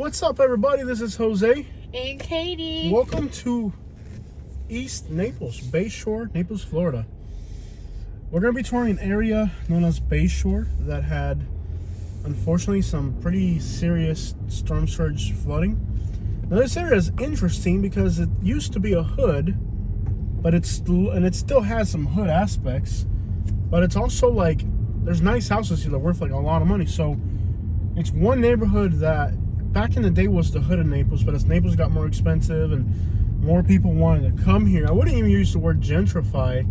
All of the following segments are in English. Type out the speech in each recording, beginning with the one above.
What's up, everybody? This is Jose. And Katie. Welcome to East Naples, Bayshore, Naples, Florida. We're going to be touring an area known as Bayshore that had, unfortunately, some pretty serious storm surge flooding. Now, this area is interesting because it used to be a hood, but it still has some hood aspects, but it's also like there's nice houses here that are worth like a lot of money. So it's one neighborhood that back in the day was the hood of Naples, but as Naples got more expensive and more people wanted to come here, I wouldn't even use the word gentrify.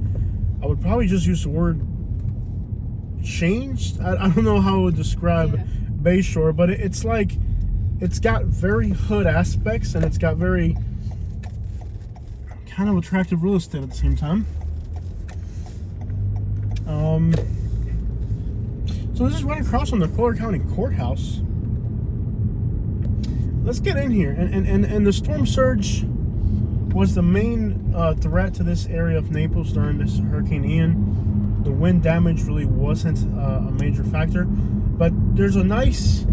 I would probably just use the word changed. I don't know how I would describe Bayshore, but it's like it's got very hood aspects and it's got very kind of attractive real estate at the same time. So this is right across from the Collier County Courthouse. Let's get in here. And the storm surge was the main threat to this area of Naples during this Hurricane Ian. The wind damage really wasn't a major factor, but there's a nice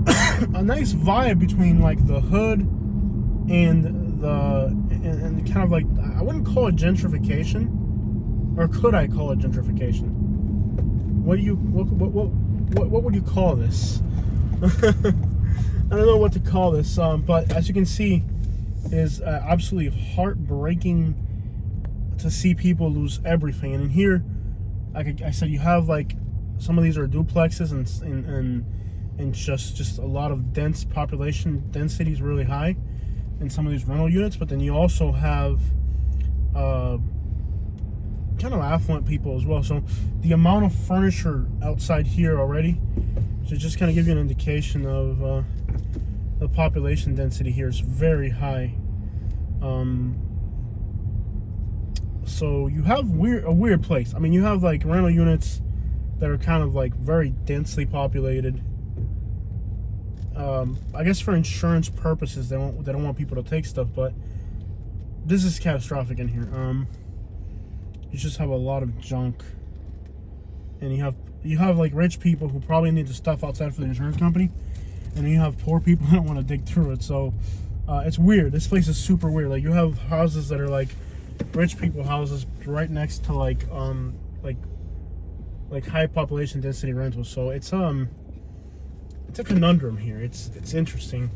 vibe between like the hood and kind of like, I wouldn't call it gentrification, or could I call it gentrification? What would you call this? I don't know what to call this, but as you can see, it is absolutely heartbreaking to see people lose everything. And here, like I said, you have like some of these are duplexes and just a lot of dense population. Density is really high in some of these rental units, but then you also have kind of affluent people as well. So the amount of furniture outside here already should just kind of give you an indication of the population density here is very high. So you have a weird place. I mean, you have like rental units that are kind of like very densely populated. I guess for insurance purposes, they don't want people to take stuff, but this is catastrophic in here. You just have a lot of junk, and you have like rich people who probably need the stuff outside for the insurance company, and then you have poor people who don't want to dig through it. So it's weird. This place is super weird. Like you have houses that are like rich people houses right next to like high population density rentals. So it's a conundrum here. It's interesting,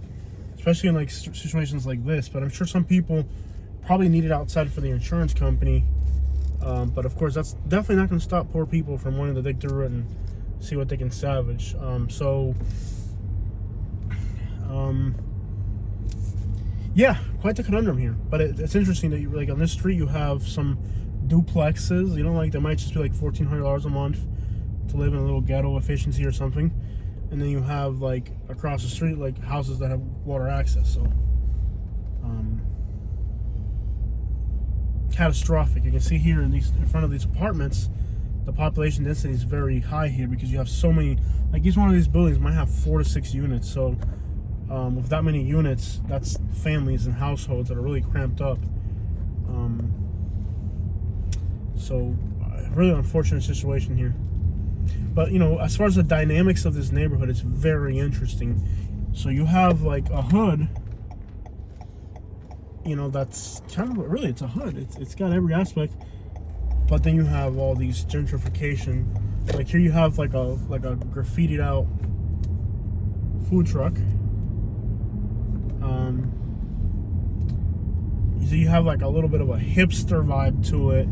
especially in like situations like this. But I'm sure some people probably need it outside for the insurance company. But of course, that's definitely not going to stop poor people from wanting to dig through it and see what they can salvage. Yeah, quite the conundrum here. But it's interesting that you like on this street you have some duplexes. You know, like they might just be like $1,400 a month to live in a little ghetto efficiency or something, and then you have like across the street like houses that have water access. So catastrophic. You can see here in front of these apartments, the population density is very high here because you have so many. Like each one of these buildings might have 4 to 6 units. So with that many units, that's families and households that are really cramped up. So really unfortunate situation here. But you know, as far as the dynamics of this neighborhood, it's very interesting. So you have like a hood. You know, that's kind of really, it's a hood. It's got every aspect, but then you have all these gentrification. Like here, you have like a graffitied out food truck. So you have like a little bit of a hipster vibe to it.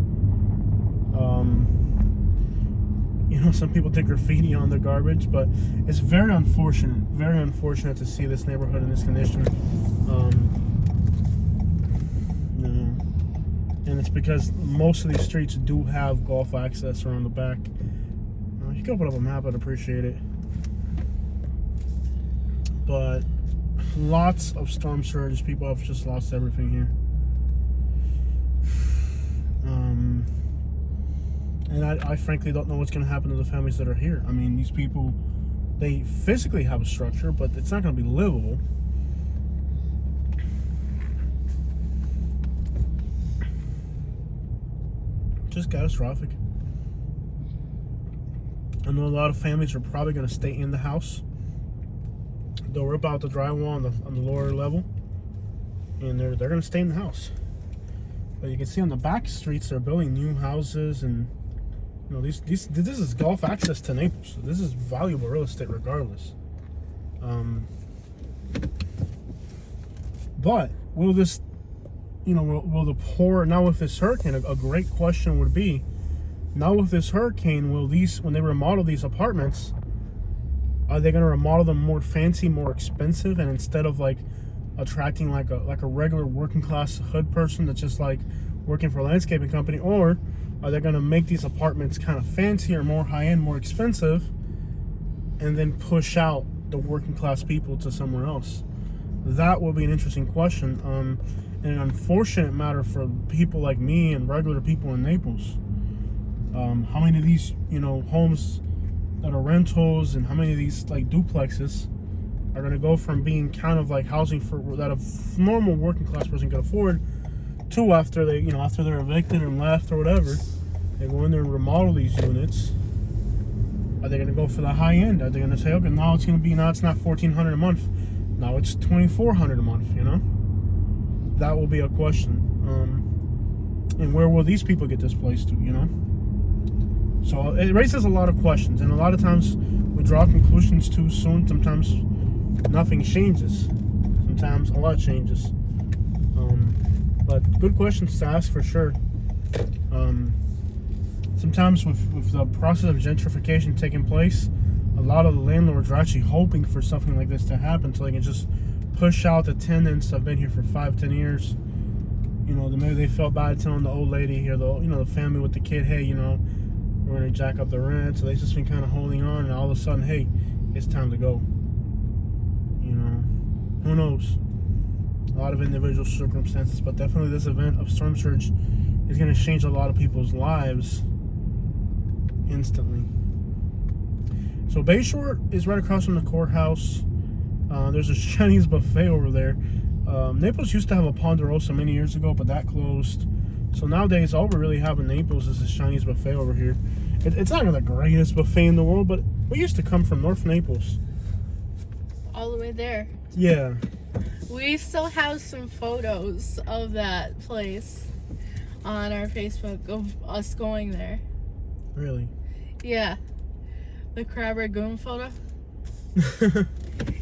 You know, some people take graffiti on the garbage, but it's very unfortunate to see this neighborhood in this condition. And it's because most of these streets do have golf access around the back. If you could open up a map, I'd appreciate it. But lots of storm surges. People have just lost everything here. And I frankly don't know what's going to happen to the families that are here. I mean, these people, they physically have a structure, but it's not going to be livable. Just catastrophic. I know a lot of families are probably going to stay in the house They'll rip out the drywall on the lower level, and they're gonna stay in the house. But you can see on the back streets they're building new houses, and this is Gulf access to Naples. So this is valuable real estate regardless. But will this, will the poor, now with this hurricane, a great question would be, now with this hurricane, when they remodel these apartments, are they going to remodel them more fancy, more expensive, and instead of like attracting like a regular working class hood person that's just like working for a landscaping company, or are they going to make these apartments kind of fancier, more high-end, more expensive, and then push out the working class people to somewhere else? That will be an interesting question, and an unfortunate matter for people like me and regular people in Naples. How many of these, homes that are rentals, and how many of these like duplexes are going to go from being kind of like housing for that a normal working class person can afford, to after they're evicted and left or whatever, they go in there and remodel these units. Are they going to go for the high end? Are they going to say, okay, now it's not $1,400 a month, now it's $2,400 a month? That will be a question. And where will these people get displaced to? So it raises a lot of questions, and a lot of times we draw conclusions too soon. Sometimes nothing changes. Sometimes a lot changes. But good questions to ask for sure. Sometimes with the process of gentrification taking place, a lot of the landlords are actually hoping for something like this to happen so they can just push out the tenants that have been here for 5-10 years. Maybe they felt bad telling the old lady here, the family with the kid, hey, we're going to jack up the rent. So they've just been kind of holding on, and all of a sudden, hey, it's time to go. Who knows? A lot of individual circumstances, but definitely this event of storm surge is going to change a lot of people's lives instantly. So Bayshore is right across from the courthouse. There's a Chinese buffet over there. Naples used to have a Ponderosa many years ago, but that closed. So nowadays, all we really have in Naples is this Chinese buffet over here. It's not the greatest buffet in the world, but we used to come from North Naples. All the way there. Yeah. We still have some photos of that place on our Facebook of us going there. Really? Yeah. The crab ragoon photo.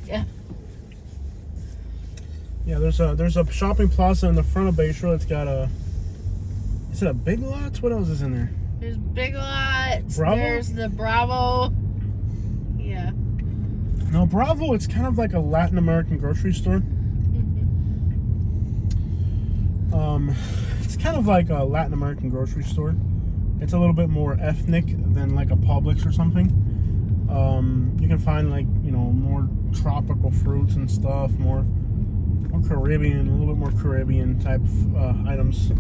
Yeah. Yeah, there's a shopping plaza in the front of Bayshore that's got is it a Big Lots? What else is in there? There's Big Lots. Bravo? There's the Bravo. Yeah. No, Bravo, it's kind of like a Latin American grocery store. It's kind of like a Latin American grocery store. It's a little bit more ethnic than like a Publix or something. You can find more tropical fruits and stuff, more Caribbean, a little bit more Caribbean type items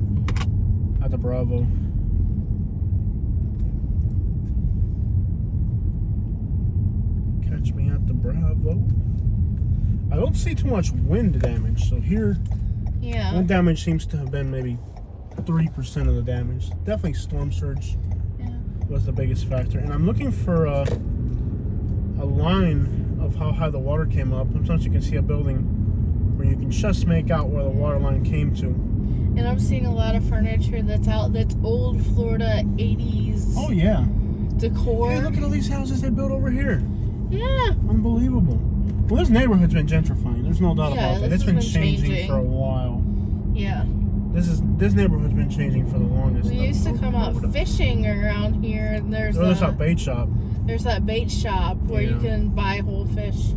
at the Bravo. Catch me at the Bravo. I don't see too much wind damage, so here, wind damage seems to have been maybe 3% of the damage. Definitely storm surge was the biggest factor. And I'm looking for a line of how high the water came up. Sometimes you can see a building where you can just make out where the water line came to. And I'm seeing a lot of furniture that's old Florida 80s. Oh yeah. Decor. Hey, look at all these houses they built over here. Yeah. Unbelievable. Well, this neighborhood's been gentrifying. There's no doubt about that. It's been changing for a while. Yeah. This neighborhood's been changing for the longest. We used to come out fishing around here, and there's that bait shop. There's that bait shop where you can buy whole fish.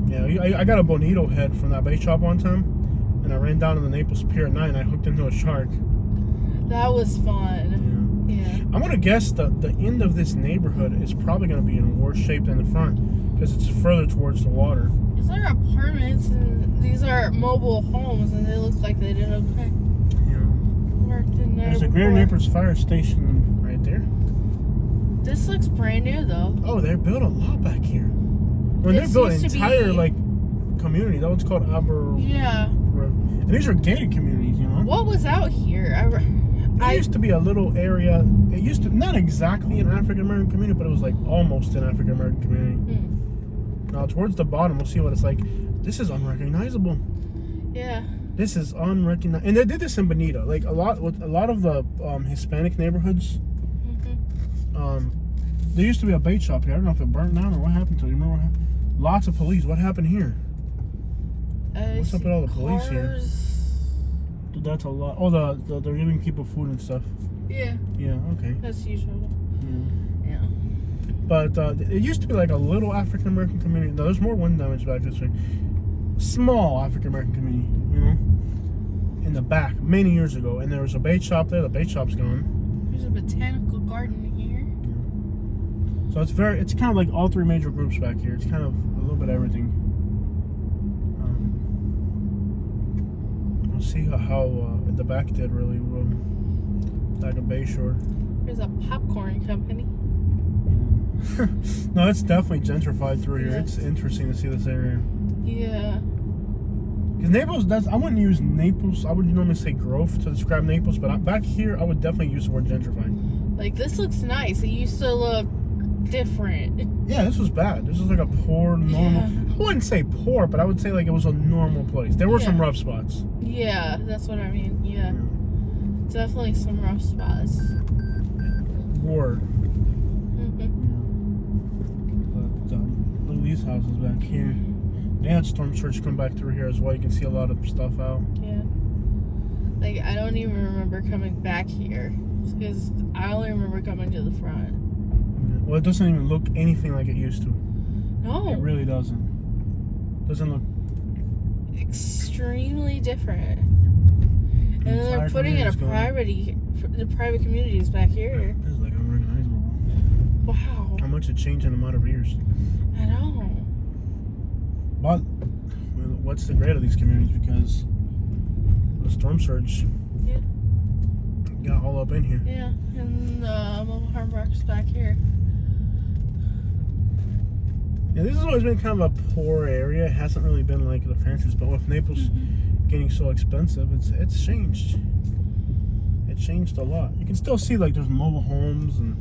Yeah, I got a bonito head from that bait shop one time, and I ran down to the Naples Pier at night and I hooked into a shark. That was fun. Yeah. I'm gonna guess the end of this neighborhood is probably gonna be in worse shape than the front because it's further towards the water. These are apartments and these are mobile homes, and they look like they did okay. Worked in there. There's a Greater Naples fire station right there. This looks brand new though. Oh, they built a lot back here. When they built an entire community, that was called Aber. Yeah. And these are gated communities, What was out here? It used to be a little area. It used to not exactly an African American community, but it was like almost an African American community. Now towards the bottom, we'll see what it's like. This is unrecognizable. Yeah. This is unrecognizable. And they did this in Bonita. Like a lot of the Hispanic neighborhoods. There used to be a bait shop here. I don't know if it burnt down or what happened to it. You remember what happened? Lots of police. What happened here? What's up with all the police here? Dude, that's a lot. Oh, they're giving people food and stuff. Yeah. Yeah, okay. That's usual. Yeah. Yeah. But it used to be like a little African American community. No, there's more wind damage back this way. Small African American community, you know, in the back many years ago. And there was a bait shop there. The bait shop's gone. There's a botanical garden here. Yeah. So it's kind of like all three major groups back here. It's kind of a little bit of everything. We'll see how the back did really well. Back at Bayshore. There's a popcorn company. No, it's definitely gentrified through here. Yeah. It's interesting to see this area. Yeah. Because Naples, I wouldn't use Naples. I would normally say growth to describe Naples, but back here, I would definitely use the word gentrified. Like, this looks nice. It used to look different. Yeah, this was bad. This was like a poor, normal. Yeah. I wouldn't say poor, but I would say like it was a normal place. There were some Yeah. rough spots. Yeah, that's what I mean. Yeah. Definitely some rough spots. Word. But look at these houses back here. They had storm surge come back through here as well. You can see a lot of stuff out. Yeah. Like, I don't even remember coming back here. Because I only remember coming to the front. Well, it doesn't even look anything like it used to. No. It really doesn't. Doesn't look Extremely different. And then they're putting in the private communities back here. This is like unrecognizable. Wow. How much it changed in a matter of years. I know. But what's the grade of these communities? Because the storm surge got all up in here. Yeah. And the mobile home park's back here. Yeah, this has always been kind of a poor area. It hasn't really been like the fanciest, but with Naples getting so expensive, it's changed. It changed a lot. You can still see like there's mobile homes, and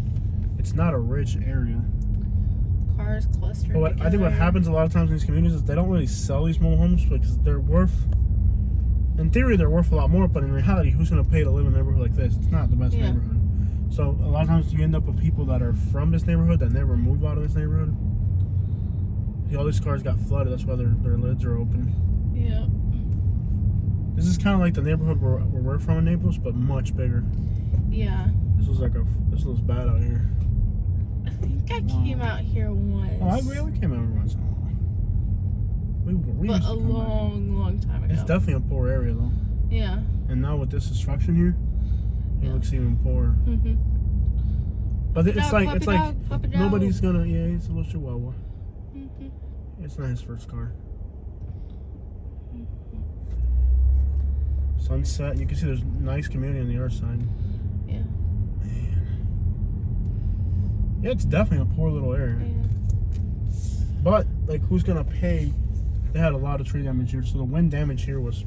it's not a rich area. Cars clustered But I think what happens a lot of times in these communities is they don't really sell these mobile homes because they're worth, in theory, they're worth a lot more, but in reality, who's going to pay to live in a neighborhood like this? It's not the best neighborhood. So a lot of times you end up with people that are from this neighborhood that never move out of this neighborhood. See, all these cars got flooded. That's why their lids are open. Yeah. This is kind of like the neighborhood where we're from in Naples, but much bigger. Yeah. This was bad out here. I think I came out here once. Oh, we came out every once in a while. We but used to a come back. long time ago. It's definitely a poor area though. Yeah. And now with this destruction here, it looks even poorer. But it's like nobody's gonna. Yeah, it's a little chihuahua. It's not his first car. Sunset. You can see there's nice community on the other side. Yeah. Man. Yeah, it's definitely a poor little area. Yeah. But like, who's gonna pay? They had a lot of tree damage here, so the wind damage here was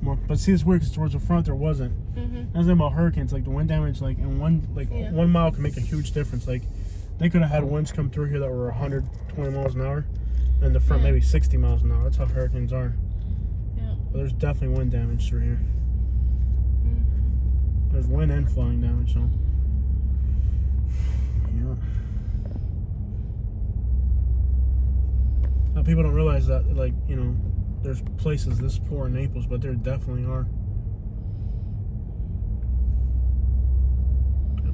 more. But see, it's weird because towards the front there wasn't. That's the thing about hurricanes. Like the wind damage, like in 1 mile can make a huge difference. Like they could have had winds come through here that were 120 miles an hour, and the front maybe 60 miles an hour. That's how hurricanes are. Yeah. But there's definitely wind damage through here. There's wind and flooding damage, so yeah. Now people don't realize that, like, you know, there's places this poor in Naples, but there definitely are.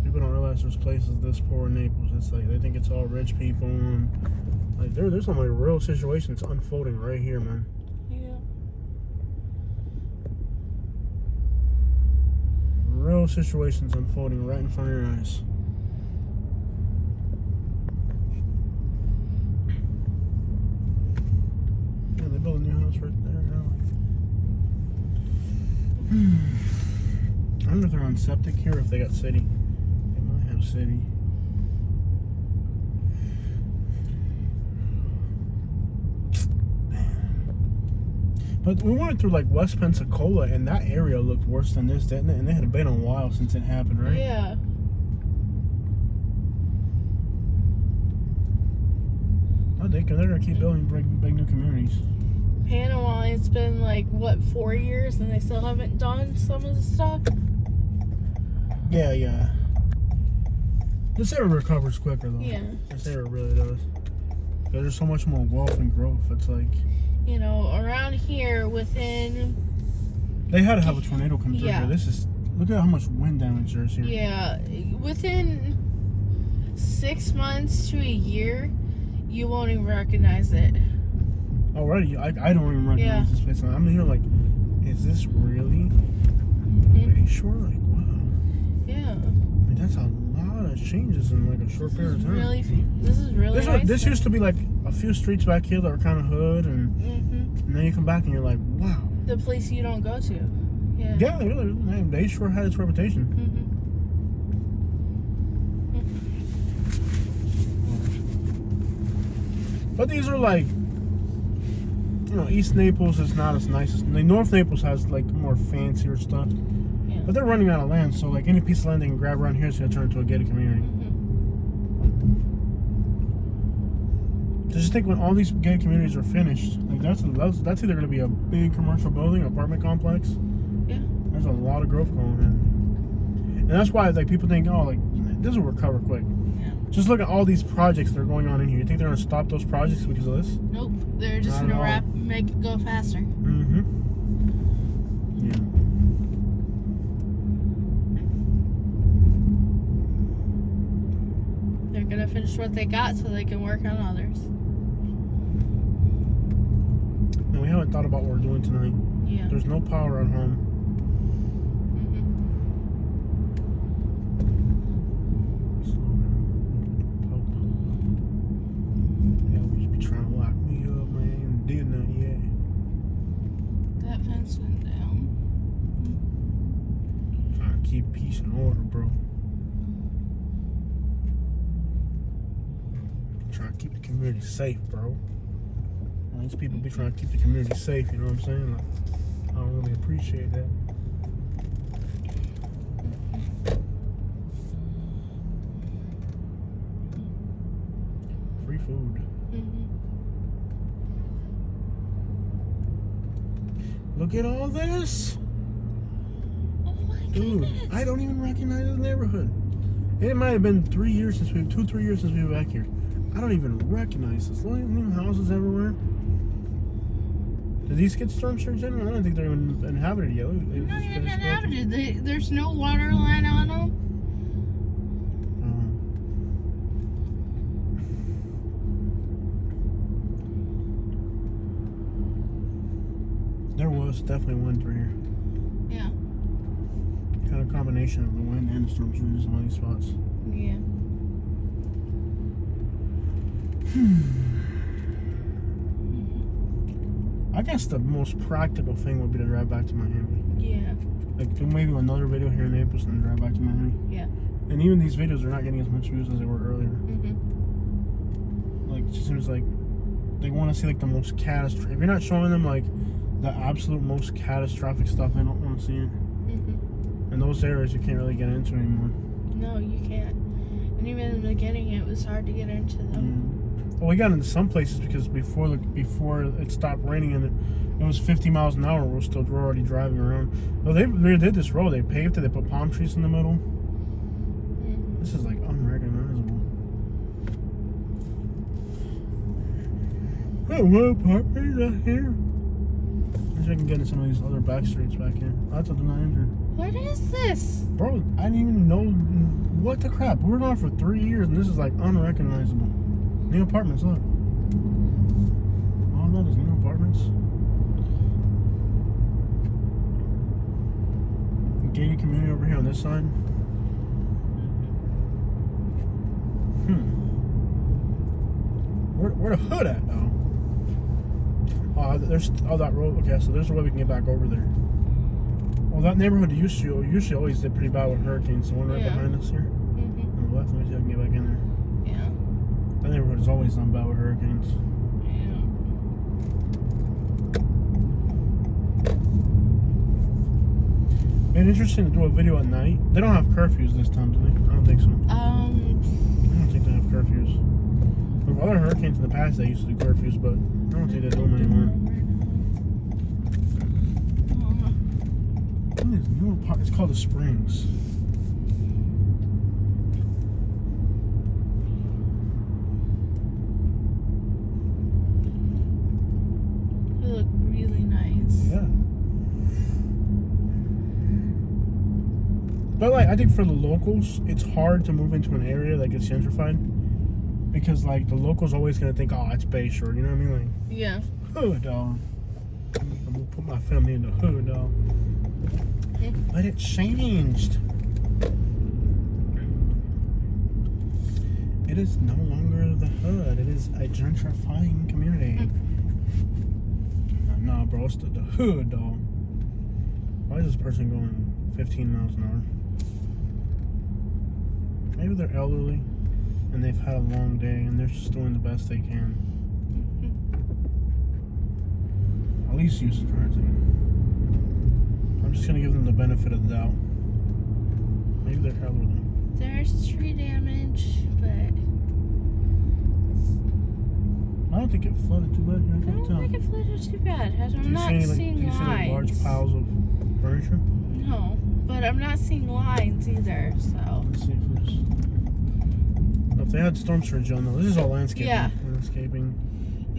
People don't realize there's places this poor in Naples. It's like they think it's all rich people, and like there's some like real situations unfolding right here, man. Yeah. Real situations unfolding right in front of your eyes. Yeah, they built a new house right there. I wonder if they're on septic here or if they got city. They might have city. But we went through like West Pensacola, and that area looked worse than this, didn't it? And it had been a while since it happened, right? Yeah. That they're gonna keep building big new communities. Panama, it's been like, what, 4 years and they still haven't done some of the stuff? Yeah. This area recovers quicker, though. Yeah. This area really does. There's so much more wealth and growth. It's like... You know, around here, within... They had to have a tornado come through Yeah. here. This is... Look at how much wind damage there's here. Yeah. Within 6 months to a year, you won't even recognize it. Already, I don't even recognize this place. I'm here like, is this really Bayshore? Like, wow. Yeah. I mean, that's a lot of changes in like a short period of time. This is really nice. This used to be like a few streets back here that were kind of hood, and then you come back and you're like, wow. The place you don't go to. Yeah. Yeah, really. Bayshore had its reputation. But these are like, you know, East Naples is not as nice as North Naples has like more fancier stuff. Yeah. But they're running out of land, so like any piece of land they can grab around here is gonna turn into a gated community. Just think when all these gated communities are finished, like that's either gonna be a big commercial building, apartment complex. Yeah. There's a lot of growth going on, and that's why like people think, oh, like this will recover quick. Yeah. Just look at all these projects that are going on in here. You think they're gonna stop those projects because of this? Nope. They're just gonna make it go faster. Yeah. They're gonna finish what they got so they can work on others. And we haven't thought about what we're doing tonight. Yeah. There's no power at home. Yeah, we should be trying to lock me up, man. Did nothing yet. That fence went down. Trying to keep peace and order, bro. Trying to keep the community safe, bro. All these people be trying to keep the community safe, you know what I'm saying? Like, I don't really appreciate that. Free food. Look at all this. Oh my Dude, goodness. I don't even recognize the neighborhood. It might have been 3 years since 3 years since we were back here. I don't even recognize this. Look at new houses everywhere. Did these get storm surge in? I don't think they're even inhabited yet. They're not even inhabited. There's no water line on them. There was definitely wind through here. Yeah. Kind of combination of the wind and the storm surges in all these spots. Yeah. I guess the most practical thing would be to drive back to Miami. Yeah. Like do maybe another video here in Naples and then drive back to Miami. Yeah. And even these videos are not getting as much views as they were earlier. Like it just seems like they want to see like the most catastrophic. If you're not showing them like the absolute most catastrophic stuff, they don't want to see it. And those areas you can't really get into anymore. No, you can't. And even in the beginning, it was hard to get into them. Well, we got into some places because before it stopped raining and it was 50 miles an hour, we're already driving around. Well, they did this road. They paved it. They put palm trees in the middle. This is like unrecognizable. Oh, what apartment is that here? Maybe I can get into some of these other back streets back here. That's what they're not injured. What is this? Bro, I didn't even know what the crap. We were gone for 3 years and this is like unrecognizable. New apartments, look. All that is new apartments. Gated community over here on this side. Where the hood at though? There's that road. Okay, so there's a way we can get back over there. Well, that neighborhood usually always did pretty bad with hurricanes. The one right behind us here. On the left, let me see if I can get back in there. Yeah. That neighborhood has always done bad with hurricanes. Yeah. It's interesting to do a video at night. They don't have curfews this time, do they? I don't think so. I I don't think they have curfews. We've other hurricanes in the past that used to do curfews, but I don't think they do them anymore. It's called the Springs. They look really nice. Yeah. But like, I think for the locals, it's hard to move into an area that gets gentrified because like the locals always gonna think, oh, it's Bayshore. You know what I mean? Like, Yeah. hood, dog. I'm gonna put my family in the hood, dog. But it changed. It is no longer the hood. It is a gentrifying community. Nah, bro, it's the hood, dog. Why is this person going 15 miles an hour? Maybe they're elderly and they've had a long day and they're just doing the best they can. At least use the currency. I'm just gonna give them the benefit of the doubt. Maybe they're elderly. There's tree damage, but I don't think it flooded too bad. I don't think it flooded too bad. I'm not seeing do you see like large lines. piles of furniture? No, but I'm not seeing lines either. So Let's see if there's. If they had storm surge, you'll know. This is all landscaping. Yeah. Landscaping.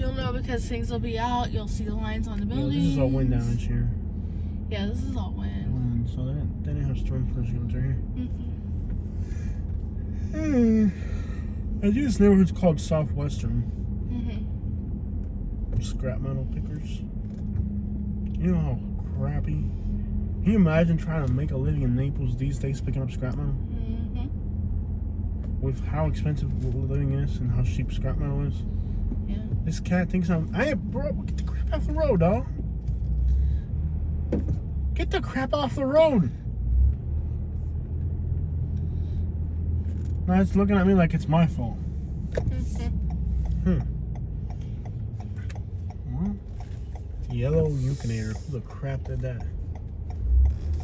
you'll know because things will be out. You'll see the lines on the Yeah, buildings. this is all wind damage here. Yeah, this is all wind. So they didn't have storm surge going through here. I think this neighborhood's called Southwestern. Scrap metal pickers. You know how crappy. Can you imagine trying to make a living in Naples these days picking up scrap metal? With how expensive living is and how cheap scrap metal is. Yeah. This cat thinks hey, bro, get the crap off the road, dog. Get the crap off the road. Now it's looking at me like it's my fault. Well, yellow Yukinator. Who the crap did that?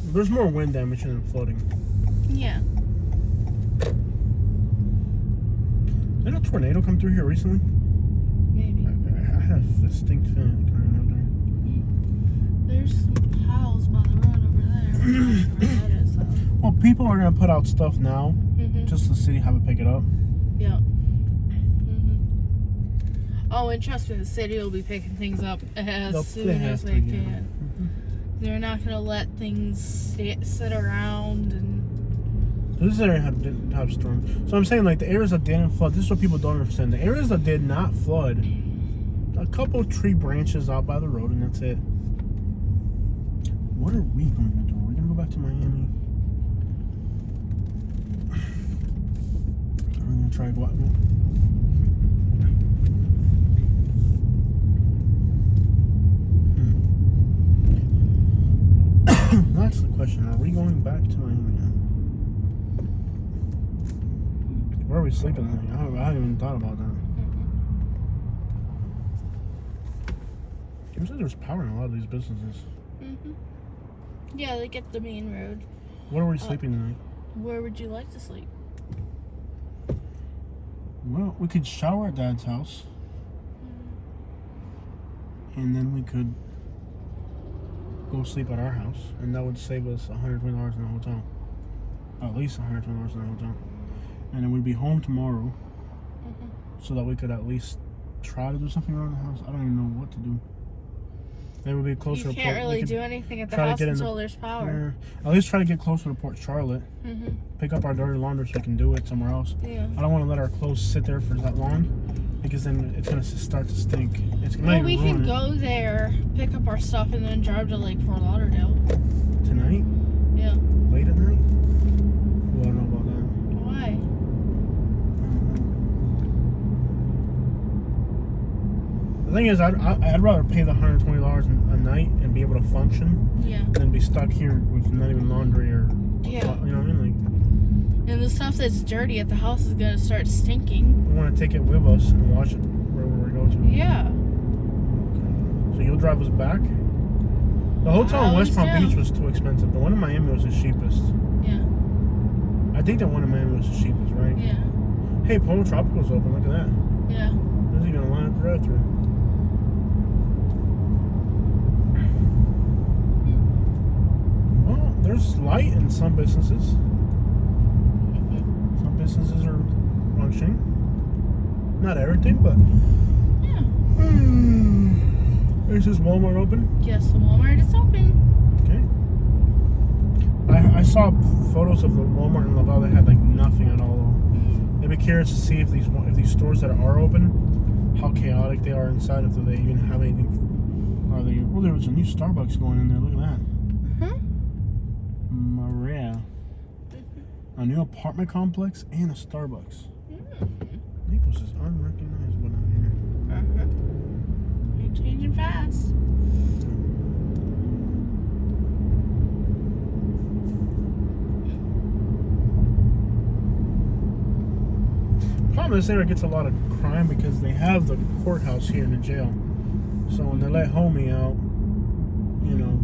There's more wind damage than flooding. Yeah. Did a tornado come through here recently? Maybe. I had a distinct feeling coming out there. There's some piles by the road over there. That is, Well, people are gonna put out stuff now, just so the city have it pick it up. Yeah. Oh, and trust me, the city will be picking things up as soon as they can. They're not gonna let things sit around and. This area didn't have storm. So I'm saying, like, the areas that didn't flood, this is what people don't understand. The areas that did not flood, a couple tree branches out by the road, and that's it. What are we going to do? Are we going to go back to Miami? Are we going to try Guatemala? That's the question. Are we going back to Miami now? Where are we sleeping tonight? I haven't even thought about that. It says there's power in a lot of these businesses. Yeah, they get the main road. Where are we sleeping tonight? Where would you like to sleep? Well, we could shower at Dad's house. And then we could go sleep at our house. And that would save us $120 in the hotel. At least $120 in the hotel. And then we'd be home tomorrow. So that we could at least try to do something around the house. I don't even know what to do. Maybe we'll be closer to You Port. can't really do anything at the house until there's power. At least try to get closer to Port Charlotte. Pick up our dirty laundry so we can do it somewhere else. Yeah. I don't want to let our clothes sit there for that long because then it's going to start to stink. Well, we can go there, pick up our stuff, and then drive to Lake Fort Lauderdale. Tonight? Yeah. Late at night? Well, I don't know about that. Why? The thing is, I'd rather pay the $120 a night and be able to function than be stuck here with not even laundry or, you know what I mean? Like, and the stuff that's dirty at the house is going to start stinking. we want to take it with us and wash it wherever we go to. Yeah. So you'll drive us back? The hotel in West Palm Beach was too expensive. The one in Miami was the cheapest. Yeah. I think the one in Miami was the cheapest, right? Yeah. Hey, Polo Tropical's open. Look at that. Yeah. There's even a line at the drive-thru. Well, there's light in some businesses. Some businesses are functioning. Not everything, but Yeah. Is this Walmart open? Yes, the Walmart is open. Okay. I saw photos of the Walmart in Laval that had like nothing at all. I'd be curious to see if these stores that are open, how chaotic they are inside. If they even have anything. Are they? Well, there was a new Starbucks going in there. Look at that. Maria. A new apartment complex and a Starbucks. Naples is unrecognizable down here. You're changing fast. Problem is, this area gets a lot of crime because they have the courthouse here in the jail. So when they let homie out, you know,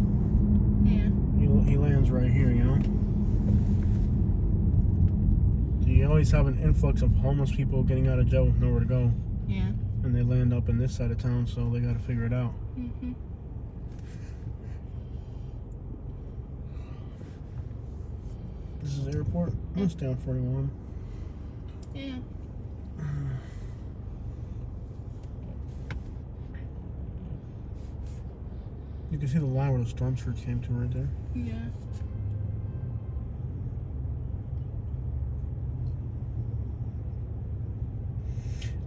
he lands right here, you know. So you always have an influx of homeless people getting out of jail with nowhere to go. Yeah. And they land up in this side of town, so they got to figure it out. This is the airport. I'm gonna stay on 41. Yeah. You can see the line where the storm surge came to right there. Yeah.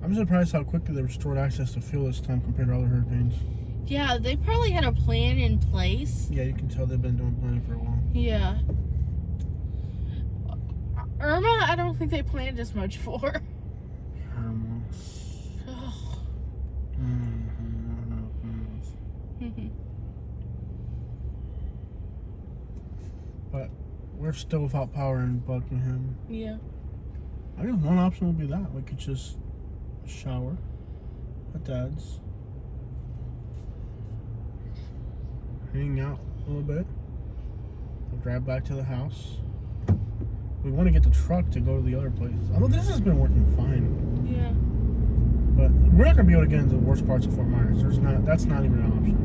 I'm surprised how quickly they restored access to fuel this time compared to other hurricanes. Yeah, they probably had a plan in place. Yeah, you can tell they've been doing planning for a while. Yeah. Irma, I don't think they planned as much for. Irma. But we're still without power in Buckingham. Yeah. I guess one option would be that. We could just shower at Dad's, hang out a little bit, we'll drive back to the house. We want to get the truck to go to the other places. Although this has been working fine. Yeah. But we're not gonna be able to get into the worst parts of Fort Myers. That's not even an option.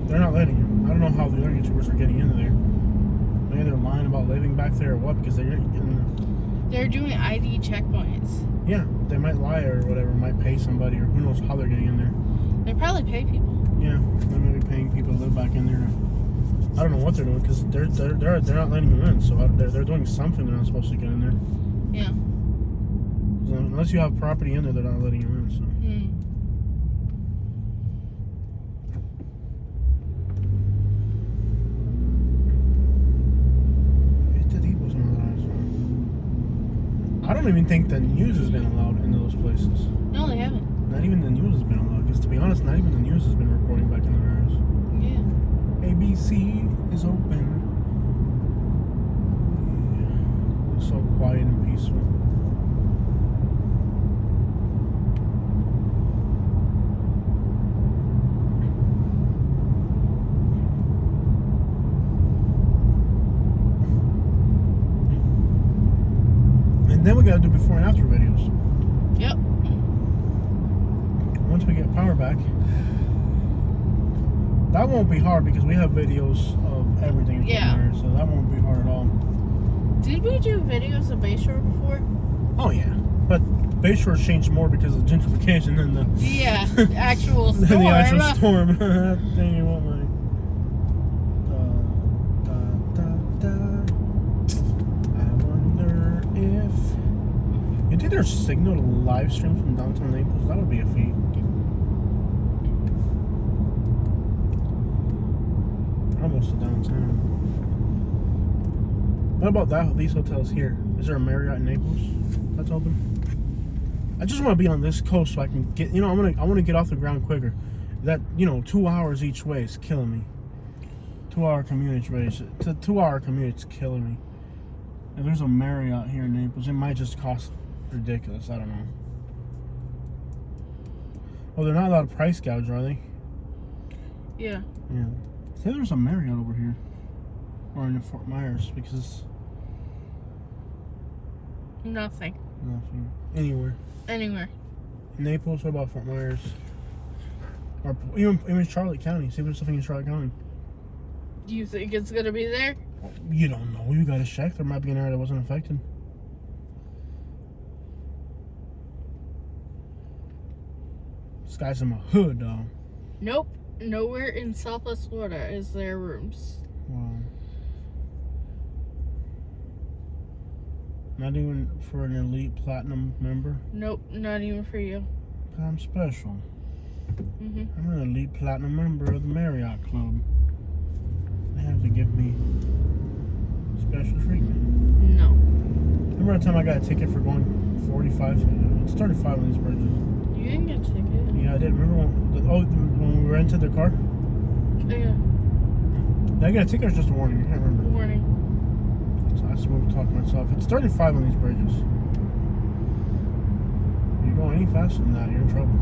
They're not letting you. I don't know how the other YouTubers are getting into there. Maybe they're lying about living back there or what, because they're doing ID checkpoints. Yeah, they might lie or whatever, might pay somebody, or who knows how they're getting in there. They probably pay people. Yeah, they may be paying people to live back in there. I don't know what they're doing because they're not letting you in. So they're doing something they're not supposed to get in there. Yeah. So unless you have property in there, they're not letting you in. So. I don't even think the news has been allowed into those places. No, they haven't. Not even the news has been allowed. Because to be honest, not even the news has been reporting back in the areas. Yeah. ABC is open. It's so quiet and peaceful. And then we gotta do before and after videos. Yep. Once we get power back, that won't be hard because we have videos of everything. Yeah. So that won't be hard at all. Did we do videos of Bayshore before? Oh yeah, but Bayshore's changed more because of gentrification than the actual storm. than the actual storm. Dang, you want my. I wonder if you think there's signal to live stream from downtown Naples. That would be a feat. Almost to downtown. What about these hotels here? Is there a Marriott in Naples that's open? I just want to be on this coast so I can get. I want to get off the ground quicker. That 2 hours each way is killing me. 2 hour commute each way. 2 hour commute is killing me. If there's a Marriott here in Naples, it might just cost ridiculous. I don't know. Oh, they're not allowed to price gouge, are they? Yeah. Yeah. Say there's a Marriott over here, or in Fort Myers, because Nothing. anywhere. Anywhere. Naples. What about Fort Myers? Or even Charlotte County. See what's something in Charlotte County. Do you think it's gonna be there? You don't know. You gotta check. There might be an area that wasn't affected. This guy's in my hood, though. Nope. Nowhere in Southwest Florida is there rooms. Wow. Not even for an elite platinum member? Nope, not even for you. I'm special. Mm-hmm. I'm an elite platinum member of the Marriott Club. They have to give me special treatment. No. Remember the time I got a ticket for going 45? It's 35 on these bridges. You didn't get a ticket. Yeah, I did. Remember when we rented the car? Yeah. Did I get a ticket or just a warning? I can't remember. Warning. So I smooth talk myself. It's 35 on these bridges. If you go any faster than that, you're in trouble.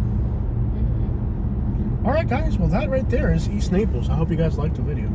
Mm-hmm. Alright guys, well that right there is East Naples. I hope you guys liked the video.